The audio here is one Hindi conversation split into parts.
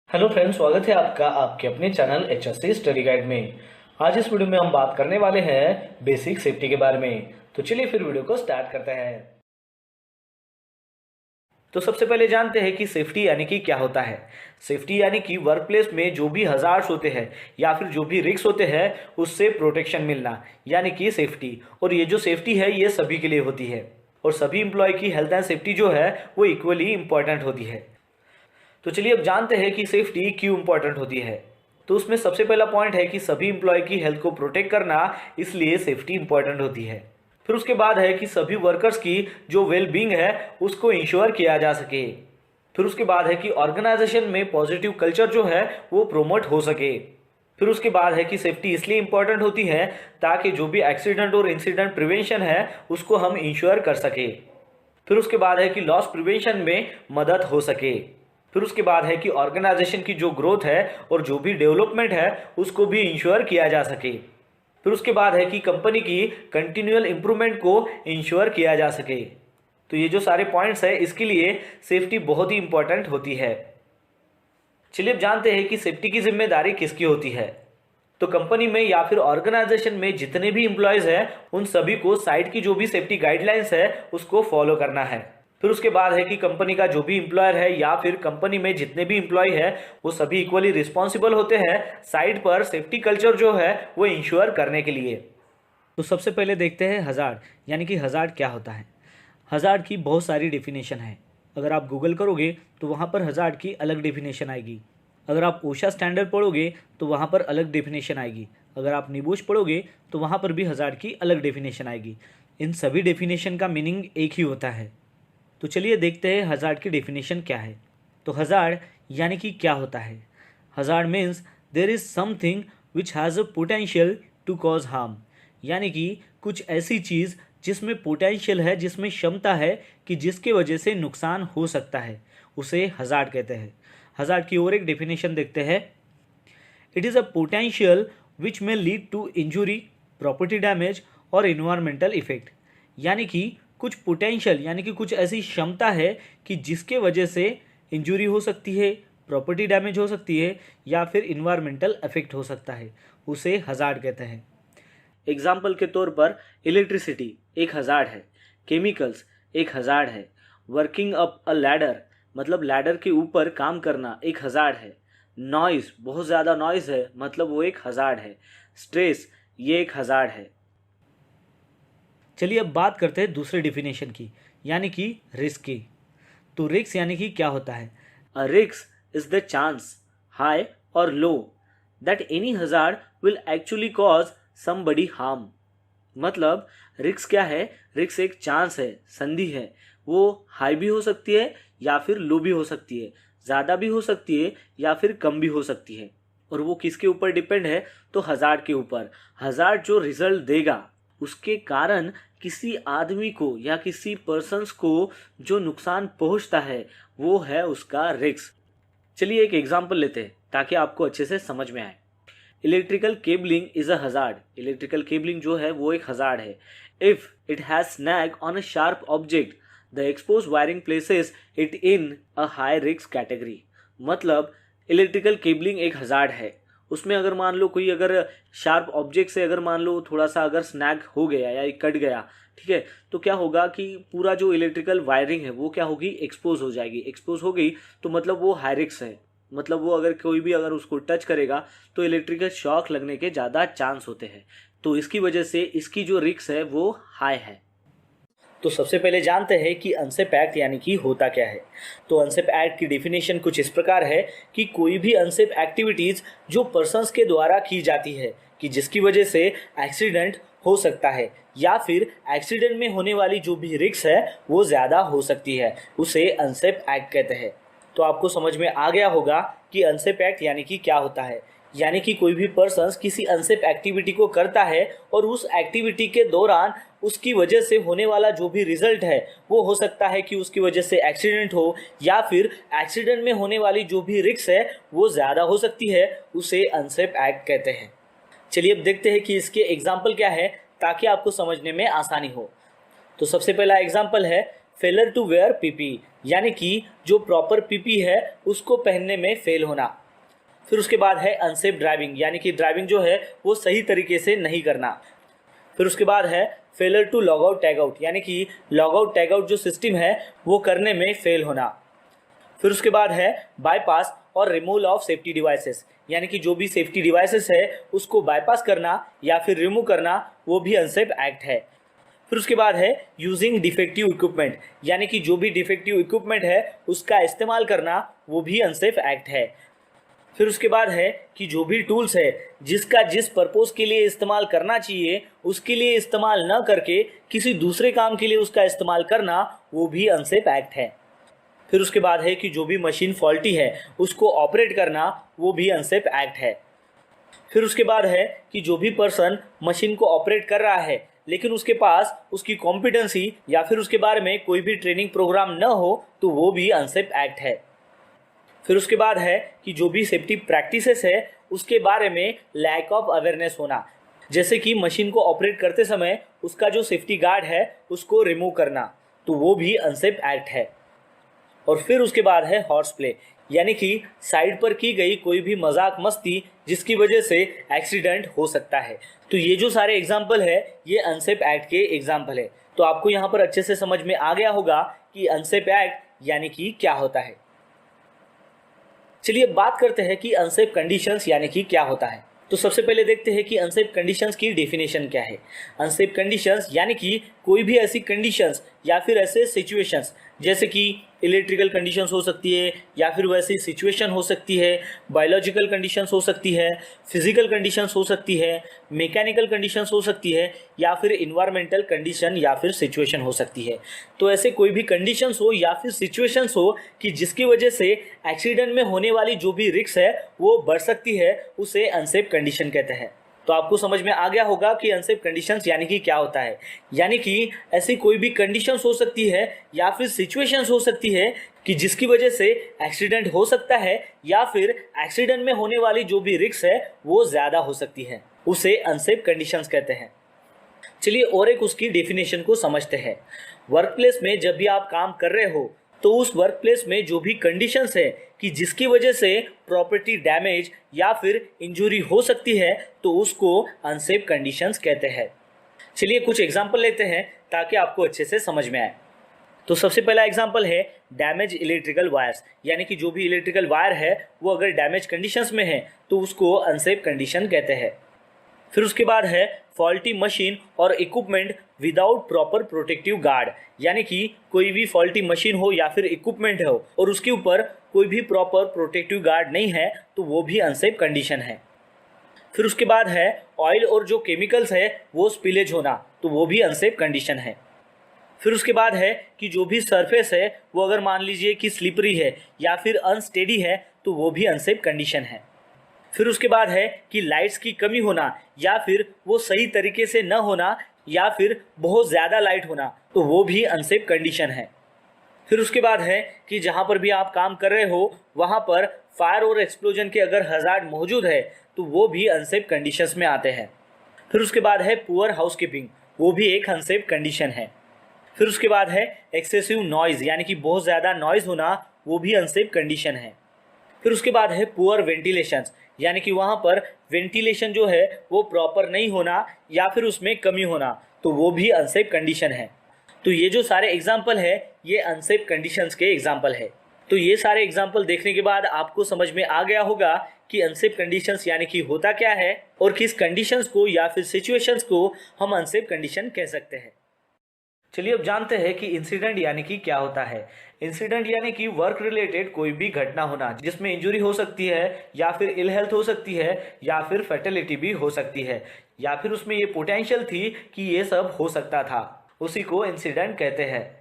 हेलो फ्रेंड्स, स्वागत है आपका आपके अपने चैनल HSC स्टडी गाइड में। आज इस वीडियो में हम बात करने वाले हैं बेसिक सेफ्टी के बारे में। तो चलिए फिर वीडियो को स्टार्ट करते हैं। तो सबसे पहले जानते हैं कि सेफ्टी यानी कि क्या होता है। सेफ्टी यानी कि वर्क प्लेस में जो भी हजार्ड्स होते हैं या फिर जो भी रिस्क होते हैं उससे प्रोटेक्शन मिलना यानी कि सेफ्टी। और ये जो सेफ्टी है ये सभी के लिए होती है और सभी एम्प्लॉय की हेल्थ एंड सेफ्टी जो है वो इक्वली इंपॉर्टेंट होती है। तो चलिए अब जानते हैं कि सेफ्टी क्यों इंपॉर्टेंट होती है। तो उसमें सबसे पहला पॉइंट है कि सभी एम्प्लॉय की हेल्थ को प्रोटेक्ट करना, इसलिए सेफ्टी इंपॉर्टेंट होती है। फिर उसके बाद है कि सभी वर्कर्स की जो वेल बीइंग है उसको इंश्योर किया जा सके। फिर उसके बाद है कि ऑर्गेनाइजेशन में पॉजिटिव कल्चर जो है वो प्रोमोट हो सके। फिर उसके बाद है कि सेफ्टी इसलिए इंपॉर्टेंट होती है ताकि जो भी एक्सीडेंट और इंसिडेंट प्रिवेंशन है उसको हम इंश्योर कर सके। फिर उसके बाद है कि लॉस प्रिवेंशन में मदद हो सके। फिर उसके बाद है कि ऑर्गेनाइजेशन की जो ग्रोथ है और जो भी डेवलपमेंट है उसको भी इंश्योर किया जा सके। फिर उसके बाद है कि कंपनी की कंटिन्यूअल इंप्रूवमेंट को इंश्योर किया जा सके। तो ये जो सारे पॉइंट्स है इसके लिए सेफ्टी बहुत ही इंपॉर्टेंट होती है। चलिए अब जानते हैं कि सेफ्टी की जिम्मेदारी किसकी होती है। तो कंपनी में या फिर ऑर्गेनाइजेशन में जितने भी एम्प्लॉयज हैं उन सभी को साइट की जो भी सेफ्टी गाइडलाइंस है उसको फॉलो करना है। फिर उसके बाद है कि कंपनी का जो भी एम्प्लॉयर है या फिर कंपनी में जितने भी एम्प्लॉय है वो सभी इक्वली रिस्पॉन्सिबल होते हैं साइट पर सेफ्टी कल्चर जो है वो इंश्योर करने के लिए। तो सबसे पहले देखते हैं हजार्ड यानी कि हजार्ड क्या होता है। हजार्ड की बहुत सारी डेफिनेशन है। अगर आप गूगल करोगे तो वहाँ पर हजार्ड की अलग डेफिनेशन आएगी। अगर आप ओशा स्टैंडर्ड पढ़ोगे तो वहाँ पर अलग डेफिनेशन आएगी। अगर आप निबूश पढ़ोगे तो वहाँ पर भी हजार्ड की अलग डेफिनेशन आएगी। इन सभी डेफिनेशन का मीनिंग एक ही होता है। तो चलिए देखते हैं हजार्ड की डेफिनेशन क्या है। तो हजार्ड यानी कि क्या होता है। Hazard means there is something which has a potential to cause harm, यानी कि कुछ ऐसी चीज़ जिसमें पोटेंशियल है, जिसमें क्षमता है कि जिसके वजह से नुकसान हो सकता है, उसे हजार्ड कहते हैं। हजार्ड की और एक डेफिनेशन देखते हैं। It is a potential which may lead to injury, property damage और इन्वायरमेंटल इफेक्ट, यानी कि कुछ पोटेंशियल यानी कि कुछ ऐसी क्षमता है कि जिसके वजह से इंजुरी हो सकती है, प्रॉपर्टी डैमेज हो सकती है या फिर इन्वायरमेंटल इफेक्ट हो सकता है, उसे हजार्ड कहते हैं। एग्जाम्पल के तौर पर इलेक्ट्रिसिटी एक हजार्ड है, केमिकल्स एक हजार्ड है, वर्किंग अप अ लैडर मतलब लैडर के ऊपर काम करना एक हजार्ड है, नॉइज़ बहुत ज़्यादा नॉइज़ है मतलब वो एक हजार्ड है, स्ट्रेस ये एक हजार्ड है। चलिए अब बात करते हैं दूसरे डिफिनेशन की यानी कि रिस्क की। तो रिस्क यानी कि क्या होता है। A risk is the chance high और low that any hazard will actually cause somebody harm. मतलब रिस्क क्या है, रिस्क एक चांस है, संधि है। वो हाई भी हो सकती है या फिर लो भी हो सकती है, ज़्यादा भी हो सकती है या फिर कम भी हो सकती है। और वो किसके ऊपर डिपेंड है, तो हजार्ड के ऊपर। हजार्ड जो रिजल्ट देगा उसके कारण किसी आदमी को या किसी पर्सन्स को जो नुकसान पहुंचता है वो है उसका रिस्क। चलिए एक एग्जांपल लेते हैं ताकि आपको अच्छे से समझ में आए। Electrical cabling is a hazard. Electrical cabling जो है वो एक हजार्ड है। If it has snag on a sharp object the expose wiring places it in a high risk category. मतलब इलेक्ट्रिकल केबलिंग एक हजार्ड है, उसमें अगर मान लो कोई अगर शार्प ऑब्जेक्ट से अगर मान लो थोड़ा सा अगर स्नैग हो गया या कट गया, ठीक है, तो क्या होगा कि पूरा जो इलेक्ट्रिकल वायरिंग है वो क्या होगी, एक्सपोज हो जाएगी। एक्सपोज हो गई तो मतलब वो हाई रिस्क है, मतलब वो अगर कोई भी अगर उसको टच करेगा तो इलेक्ट्रिकल शॉक लगने के ज़्यादा चांस होते हैं। तो इसकी वजह से इसकी जो रिस्क है वो हाई है। तो सबसे पहले जानते हैं कि अनसेफ एक्ट यानी कि होता क्या है। तो अनसेफ एक्ट की डेफिनेशन कुछ इस प्रकार है कि कोई भी अनसेफ एक्टिविटीज़ जो पर्सन्स के द्वारा की जाती है कि जिसकी वजह से एक्सीडेंट हो सकता है या फिर एक्सीडेंट में होने वाली जो भी रिस्क है वो ज़्यादा हो सकती है, उसे अनसेफ एक्ट कहते हैं। तो आपको समझ में आ गया होगा कि अनसेफ एक्ट यानी कि क्या होता है। यानी कि कोई भी पर्सन किसी अनसेफ एक्टिविटी को करता है और उस एक्टिविटी के दौरान उसकी वजह से होने वाला जो भी रिजल्ट है वो हो सकता है कि उसकी वजह से एक्सीडेंट हो या फिर एक्सीडेंट में होने वाली जो भी रिस्क है वो ज़्यादा हो सकती है, उसे अनसेफ एक्ट कहते हैं। चलिए अब देखते हैं कि इसके एग्जाम्पल क्या है ताकि आपको समझने में आसानी हो। तो सबसे पहला एग्जाम्पल है फेलर टू वेयर पीपी, यानी कि जो प्रॉपर पीपी है उसको पहनने में फेल होना। फिर उसके बाद है अनसेफ ड्राइविंग, यानी कि ड्राइविंग जो है वो सही तरीके से नहीं करना। फिर उसके बाद है failure to log out tag out, यानी कि लॉग आउट टैग आउट जो सिस्टम है वो करने में फेल होना। फिर उसके बाद है बाईपास और रिमूवल ऑफ सेफ्टी डिवाइसेस, यानी कि जो भी सेफ्टी डिवाइसेस है उसको बाईपास करना या फिर रिमूव करना, वो भी अनसेफ एक्ट है। फिर उसके बाद है यूजिंग डिफेक्टिव इक्विपमेंट, यानी कि जो भी डिफेक्टिव इक्विपमेंट है उसका इस्तेमाल करना, वो भी अनसेफ एक्ट है। फिर उसके बाद है कि जो भी टूल्स है जिसका जिस पर्पस के लिए इस्तेमाल करना चाहिए उसके लिए इस्तेमाल न करके किसी दूसरे काम के लिए उसका इस्तेमाल करना, वो भी अनसेफ एक्ट है। फिर उसके बाद है कि जो भी मशीन फॉल्टी है उसको ऑपरेट करना, वो भी अनसेफ एक्ट है। फिर उसके बाद है कि जो भी पर्सन मशीन को ऑपरेट कर रहा है लेकिन उसके पास उसकी कॉम्पिटेंसी या फिर उसके बारे में कोई भी ट्रेनिंग प्रोग्राम न हो, तो वो भी अनसेफ एक्ट है। फिर उसके बाद है कि जो भी सेफ्टी प्रैक्टिसेस है उसके बारे में लैक ऑफ अवेयरनेस होना, जैसे कि मशीन को ऑपरेट करते समय उसका जो सेफ्टी गार्ड है उसको रिमूव करना, तो वो भी अनसेफ एक्ट है। और फिर उसके बाद है हॉर्स प्ले, यानी कि साइड पर की गई कोई भी मजाक मस्ती जिसकी वजह से एक्सीडेंट हो सकता है। तो ये जो सारे एग्जाम्पल है ये अनसेफ एक्ट के एग्जाम्पल है। तो आपको यहाँ पर अच्छे से समझ में आ गया होगा कि अनसेफ एक्ट यानी कि क्या होता है। चलिए बात करते हैं कि अनसेफ कंडीशंस यानी कि क्या होता है। तो सबसे पहले देखते हैं कि अनसेफ कंडीशंस की डेफिनेशन क्या है। अनसेफ कंडीशंस यानी कि कोई भी ऐसी कंडीशंस या फिर ऐसे सिचुएशंस, जैसे कि इलेक्ट्रिकल कंडीशंस हो सकती है या फिर वैसी सिचुएशन हो सकती है, बायोलॉजिकल कंडीशंस हो सकती है, फिजिकल कंडीशंस हो सकती है, मैकेनिकल कंडीशंस हो सकती है या फिर इन्वायरमेंटल कंडीशन या फिर सिचुएशन हो सकती है। तो ऐसे कोई भी कंडीशंस हो या फिर सिचुएशंस हो कि जिसकी वजह से एक्सीडेंट में होने वाली जो भी रिस्क है वो बढ़ सकती है, उसे अनसेफ कंडीशन कहते हैं। तो आपको समझ में आ गया होगा कि अनसेफ कंडीशंस यानी कि क्या होता है। यानी कि ऐसी कोई भी कंडीशंस हो सकती है या फिर सिचुएशंस हो सकती है कि जिसकी वजह से एक्सीडेंट हो सकता है या फिर एक्सीडेंट में होने वाली जो भी रिस्क है वो ज़्यादा हो सकती है, उसे अनसेफ कंडीशंस कहते हैं। चलिए और एक उसकी डेफिनेशन को समझते हैं। वर्क प्लेस में जब भी आप काम कर रहे हो तो उस वर्क प्लेस में जो भी कंडीशंस है कि जिसकी वजह से प्रॉपर्टी डैमेज या फिर इंजरी हो सकती है, तो उसको अनसेफ कंडीशंस कहते हैं। चलिए कुछ एग्जांपल लेते हैं ताकि आपको अच्छे से समझ में आए। तो सबसे पहला एग्जांपल है डैमेज इलेक्ट्रिकल वायर्स, यानी कि जो भी इलेक्ट्रिकल वायर है वो अगर डैमेज कंडीशंस में है तो उसको अनसेफ कंडीशन कहते हैं। फिर उसके बाद है फॉल्टी मशीन और equipment without proper protective guard, यानी कि कोई भी फॉल्टी मशीन हो या फिर इक्विपमेंट हो और उसके ऊपर कोई भी प्रॉपर प्रोटेक्टिव गार्ड नहीं है, तो वो भी अनसेफ कंडीशन है। फिर उसके बाद है ऑयल और जो केमिकल्स है वो स्पिलेज होना, तो वो भी अनसेफ कंडीशन है। फिर उसके बाद है कि जो भी सरफेस है वो अगर मान लीजिए कि स्लिपरी है या फिर अनस्टेडी है, तो वो भी अनसेफ कंडीशन है। फिर उसके बाद है कि लाइट्स की कमी होना या फिर वो सही तरीके से न होना या फिर बहुत ज़्यादा लाइट होना, तो वो भी अनसेफ कंडीशन है। फिर उसके बाद है कि जहाँ पर भी आप काम कर रहे हो वहाँ पर फायर और एक्सप्लोजन के अगर हज़ार्ड मौजूद है तो वो भी अनसेफ कंडीशंस में आते हैं। फिर उसके बाद है पुअर हाउसकीपिंग, वो भी एक अनसेफ कंडीशन है। फिर उसके बाद है एक्सेसिव नॉइज़, यानी कि बहुत ज़्यादा नॉइज़ होना, वो भी अनसेफ कंडीशन है। फिर उसके बाद है पुअर वेंटिलेशन, यानी कि वहाँ पर वेंटिलेशन जो है वो प्रॉपर नहीं होना या फिर उसमें कमी होना, तो वो भी अनसेफ कंडीशन है। तो ये जो सारे एग्जाम्पल है ये अनसेफ कंडीशंस के एग्जाम्पल है। तो ये सारे एग्जाम्पल देखने के बाद आपको समझ में आ गया होगा कि अनसेफ कंडीशंस यानी कि होता क्या है और किस कंडीशंस को या फिर सिचुएशंस को हम अनसेफ कंडीशन कह सकते हैं। चलिए अब जानते हैं कि इंसिडेंट यानी कि क्या होता है। इंसिडेंट यानी कि वर्क रिलेटेड कोई भी घटना होना जिसमें इंजरी हो सकती है या फिर इल हेल्थ हो सकती है या फिर फैटेलिटी भी हो सकती है या फिर उसमें ये पोटेंशियल थी कि ये सब हो सकता था, उसी को इंसिडेंट कहते हैं।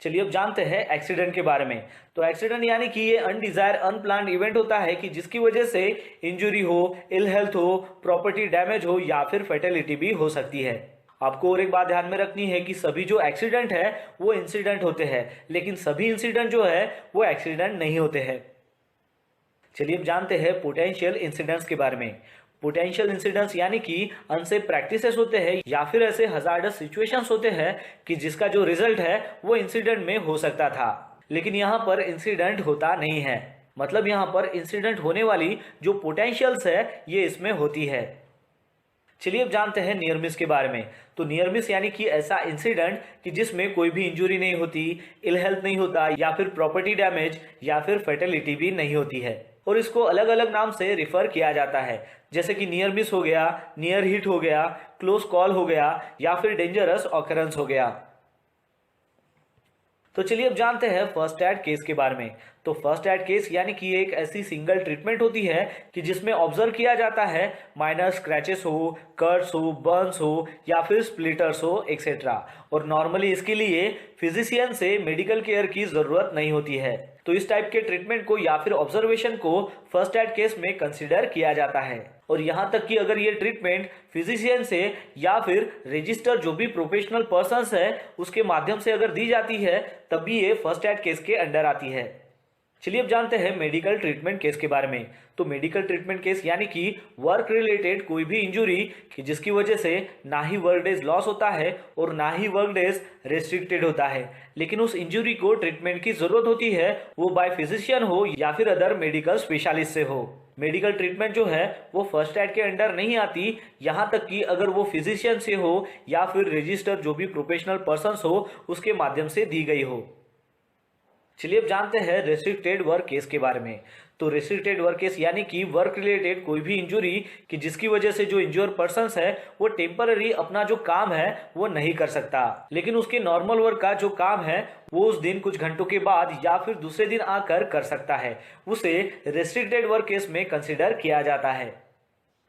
चलिए अब जानते हैं एक्सीडेंट के बारे में। तो एक्सीडेंट यानी कि ये अनडिजायर अनप्लान्ड इवेंट होता है कि जिसकी वजह से इंजरी हो, इल हेल्थ हो, प्रॉपर्टी डैमेज हो या फिर फैटेलिटी भी हो सकती है। आपको और एक बात ध्यान में रखनी है कि सभी जो एक्सीडेंट है वो इंसिडेंट होते हैं, लेकिन सभी इंसिडेंट जो है वो एक्सीडेंट नहीं होते हैं। चलिए अब जानते हैं पोटेंशियल इंसिडेंट्स के बारे में। पोटेंशियल इंसिडेंट्स यानी कि अनसेफ प्रैक्टिसेस होते हैं या फिर ऐसे हजार्डस सिचुएशंस होते हैं कि जिसका जो रिजल्ट है वो इंसिडेंट में हो सकता था, लेकिन यहाँ पर इंसिडेंट होता नहीं है। मतलब यहाँ पर इंसिडेंट होने वाली जो पोटेंशियल्स है ये इसमें होती है। चलिए अब जानते हैं नियर मिस के बारे में। तो नियर मिस यानी कि ऐसा इंसिडेंट कि जिसमें कोई भी इंजरी नहीं होती, इल हेल्थ नहीं होता या फिर प्रॉपर्टी डैमेज या फिर फेटेलिटी भी नहीं होती है, और इसको अलग अलग नाम से रिफर किया जाता है, जैसे कि नियर मिस हो गया, नियर हिट हो गया, क्लोज कॉल हो गया या फिर डेंजरस ऑकरेंस हो गया। तो चलिए अब जानते हैं फर्स्ट एड केस के बारे में। तो फर्स्ट एड केस यानी कि एक ऐसी सिंगल ट्रीटमेंट होती है कि जिसमें ऑब्जर्व किया जाता है माइनर स्क्रैचेस हो, कट्स हो, बर्न्स हो या फिर स्प्लिटर्स हो एक्सेट्रा, और नॉर्मली इसके लिए फिजिशियन से मेडिकल केयर की जरूरत नहीं होती है। तो इस टाइप के ट्रीटमेंट को या फिर ऑब्जर्वेशन को फर्स्ट एड केस में कंसिडर किया जाता है। और यहाँ तक कि अगर ये ट्रीटमेंट फिजिशियन से या फिर रजिस्टर जो भी प्रोफेशनल पर्सन्स है उसके माध्यम से अगर दी जाती है तब भी ये फर्स्ट एड केस के अंडर आती है। चलिए अब जानते हैं मेडिकल ट्रीटमेंट केस के बारे में। तो मेडिकल ट्रीटमेंट केस यानी कि वर्क रिलेटेड कोई भी इंजुरी कि जिसकी वजह से ना ही वर्क डेज लॉस होता है और ना ही वर्क डेज रेस्ट्रिक्टेड होता है, लेकिन उस इंजुरी को ट्रीटमेंट की जरूरत होती है, वो बाय फिजिशियन हो या फिर अदर मेडिकल स्पेशलिस्ट से हो। मेडिकल ट्रीटमेंट जो है वो फर्स्ट एड के अंडर नहीं आती, यहाँ तक कि अगर वो फिजिशियन से हो या फिर रजिस्टर जो भी प्रोफेशनल पर्सन हो उसके माध्यम से दी गई हो। चलिए अब जानते हैं रेस्ट्रिक्टेड वर्क केस के बारे में। तो रेस्ट्रिक्टेड वर्क केस यानी कि वर्क रिलेटेड कोई भी इंजुरी कि जिसकी वजह से जो इंज्योर पर्सन है वो टेम्पररी अपना जो काम है वो नहीं कर सकता, लेकिन उसके नॉर्मल वर्क का जो काम है वो उस दिन कुछ घंटों के बाद या फिर दूसरे दिन आकर कर सकता है, उसे रेस्ट्रिक्टेड वर्क केस में कंसिडर किया जाता है।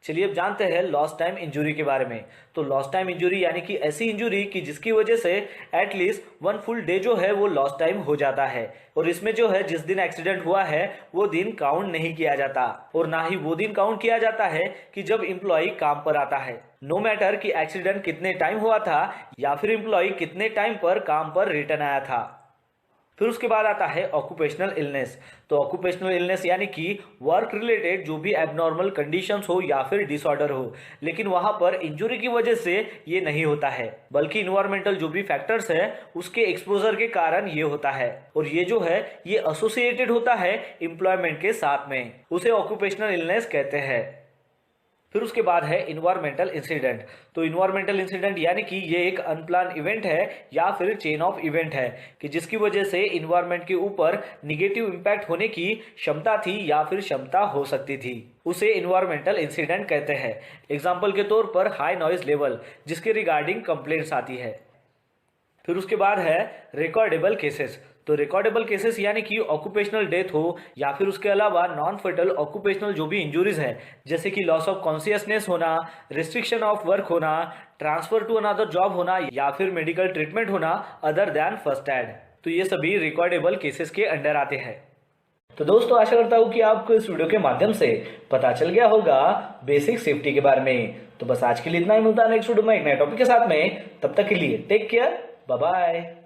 चलिए अब जानते हैं लॉस्ट टाइम इंजुरी के बारे में। तो लॉस्ट टाइम इंजुरी यानी कि ऐसी इंजुरी कि जिसकी वजह से एटलीस्ट 1 फुल डे जो है वो लॉस्ट टाइम हो जाता है, और इसमें जो है जिस दिन एक्सीडेंट हुआ है वो दिन काउंट नहीं किया जाता, और ना ही वो दिन काउंट किया जाता है कि जब एम्प्लॉय काम पर आता है, नो मैटर कि एक्सीडेंट कितने टाइम हुआ था या फिर एम्प्लॉय कितने टाइम पर काम पर रिटर्न आया था। फिर उसके बाद आता है ऑक्यूपेशनल इलनेस। तो ऑक्यूपेशनल इलनेस यानी कि वर्क रिलेटेड जो भी एबनॉर्मल कंडीशंस हो या फिर डिसऑर्डर हो, लेकिन वहां पर इंजुरी की वजह से ये नहीं होता है, बल्कि इन्वायरमेंटल जो भी फैक्टर्स है उसके एक्सपोजर के कारण ये होता है, और ये जो है ये एसोसिएटेड होता है एम्प्लॉयमेंट के साथ में, उसे ऑक्यूपेशनल इलनेस कहते हैं। फिर उसके बाद है इन्वायरमेंटल इंसिडेंट। तो इन्वायरमेंटल इंसिडेंट यानी कि ये एक अनप्लान इवेंट है या फिर चेन ऑफ इवेंट है कि जिसकी वजह से इन्वायरमेंट के ऊपर निगेटिव इंपैक्ट होने की क्षमता थी या फिर क्षमता हो सकती थी, उसे इन्वायरमेंटल इंसिडेंट कहते हैं। एग्जाम्पल के तौर पर हाई नॉइज लेवल जिसके रिगार्डिंग कंप्लेंट्स आती है। फिर उसके बाद है रिकॉर्डेबल केसेस। तो रिकॉर्डेबल केसेस यानी कि ऑक्यूपेशनल डेथ हो या फिर उसके अलावा नॉन फेटल ऑक्यूपेशनल जो भी इंजुरीज है, जैसे कि लॉस ऑफ कॉन्शियसनेस होना, रिस्ट्रिक्शन ऑफ वर्क होना, ट्रांसफर टू अनदर जॉब होना या फिर मेडिकल ट्रीटमेंट होना अदर देन फर्स्ट एड, तो ये सभी रिकॉर्डेबल केसेस के अंडर आते हैं। तो दोस्तों आशा करता हूँ कि आपको इस वीडियो के माध्यम से पता चल गया होगा बेसिक सेफ्टी के बारे में। तो बस आज के लिए इतना ही, मिलता है नेक्स्ट वीडियो में एक नए टॉपिक के साथ में। तब तक के लिए टेक केयर, बाय बाय।